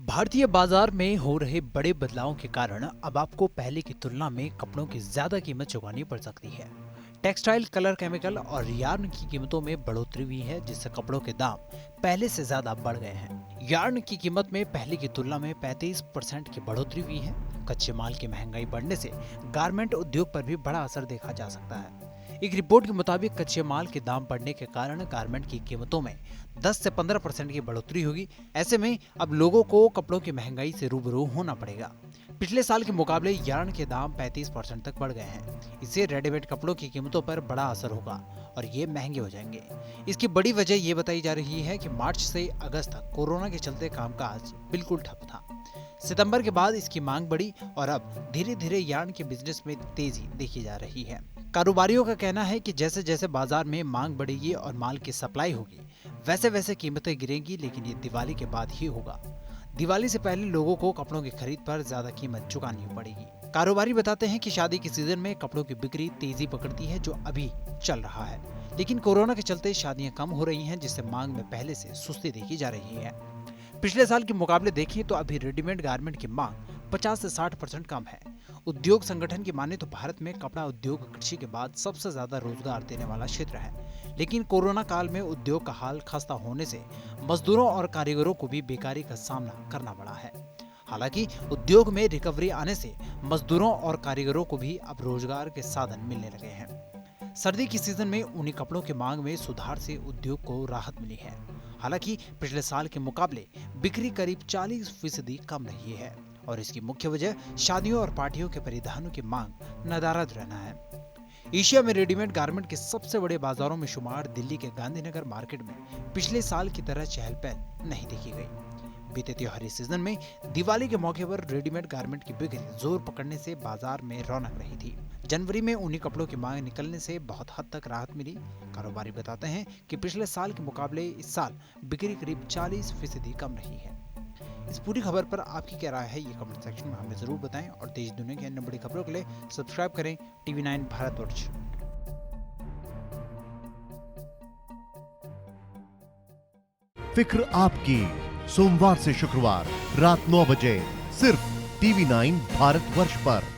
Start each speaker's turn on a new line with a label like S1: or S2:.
S1: भारतीय बाजार में हो रहे बड़े बदलावों के कारण अब आपको पहले की तुलना में कपड़ों की ज्यादा कीमत चुकानी पड़ सकती है। टेक्सटाइल, कलर, केमिकल और यार्न की कीमतों में बढ़ोतरी हुई है, जिससे कपड़ों के दाम पहले से ज्यादा बढ़ गए हैं। यार्न की कीमत में पहले की तुलना में 35% की बढ़ोतरी हुई है। कच्चे माल की महंगाई बढ़ने से गारमेंट उद्योग पर भी बड़ा असर देखा जा सकता है। एक रिपोर्ट के मुताबिक कच्चे माल के दाम बढ़ने के कारण गारमेंट की कीमतों में 10 से 15% की बढ़ोतरी होगी। ऐसे में अब लोगों को कपड़ों की महंगाई से रूबरू होना पड़ेगा। पिछले साल के मुकाबले यार्न के दाम 35% तक बढ़ गए हैं। इससे रेडीमेड कपड़ों की कीमतों पर बड़ा असर होगा और ये महंगे हो जाएंगे। इसकी बड़ी वजह ये बताई जा रही है कि मार्च से अगस्त तक कोरोना के चलते कामकाज बिल्कुल ठप था। सितंबर के बाद इसकी मांग बढ़ी और अब धीरे धीरे यार्न के बिजनेस में तेजी देखी जा रही है। कारोबारियों का कहना है कि जैसे जैसे बाजार में मांग बढ़ेगी और माल की सप्लाई होगी, वैसे वैसे कीमतें गिरेंगी, लेकिन ये दिवाली के बाद ही होगा। दिवाली से पहले लोगों को कपड़ों की खरीद पर ज्यादा कीमत चुकानी पड़ेगी। कारोबारी बताते हैं कि शादी के सीजन में कपड़ों की बिक्री तेजी पकड़ती है, जो अभी चल रहा है। लेकिन कोरोना के चलते शादियां कम हो रही हैं, जिससे मांग में पहले से सुस्ती देखी जा रही है। पिछले साल के मुकाबले देखें तो अभी रेडीमेड गारमेंट की मांग 50 से 60% कम है। उद्योग संगठन की माने तो भारत में कपड़ा उद्योग कृषि के बाद सबसे ज्यादा रोजगार देने वाला क्षेत्र है। लेकिन कोरोना काल में उद्योग का हाल खस्ता होने से मजदूरों और कारीगरों को भी बेकारी का सामना करना पड़ा है। हालांकि उद्योग में रिकवरी आने से मजदूरों और कारीगरों को भी अब रोजगार के साधन मिलने लगे हैं। सर्दी की सीजन में ऊनी कपड़ों की मांग में सुधार से उद्योग को राहत मिली है। हालांकि पिछले साल के मुकाबले बिक्री करीब 40% कम रही है और इसकी मुख्य वजह शादियों और पार्टियों के परिधानों की मांग नदारद रहना है। एशिया में रेडीमेड गारमेंट के सबसे बड़े बाजारों में शुमार दिल्ली के गांधीनगर मार्केट में पिछले साल की तरह चहल पहल नहीं देखी गई। बीते त्योहारी सीजन में दिवाली के मौके पर रेडीमेड गारमेंट की बिक्री जोर पकड़ने से बाजार में रौनक रही थी। जनवरी में ऊनी कपड़ों की मांग निकलने से बहुत हद तक राहत मिली। कारोबारी बताते हैं कि पिछले साल के मुकाबले इस साल बिक्री करीब 40% कम रही है। इस पूरी खबर पर आपकी क्या राय है, ये कमेंट सेक्शन में हमें जरूर बताएं और देश दुनिया की अन्य बड़ी खबरों के लिए सब्सक्राइब करें TV9 भारतवर्ष।
S2: फिक्र आपकी, सोमवार से शुक्रवार रात 9 बजे सिर्फ TV9 भारतवर्ष पर।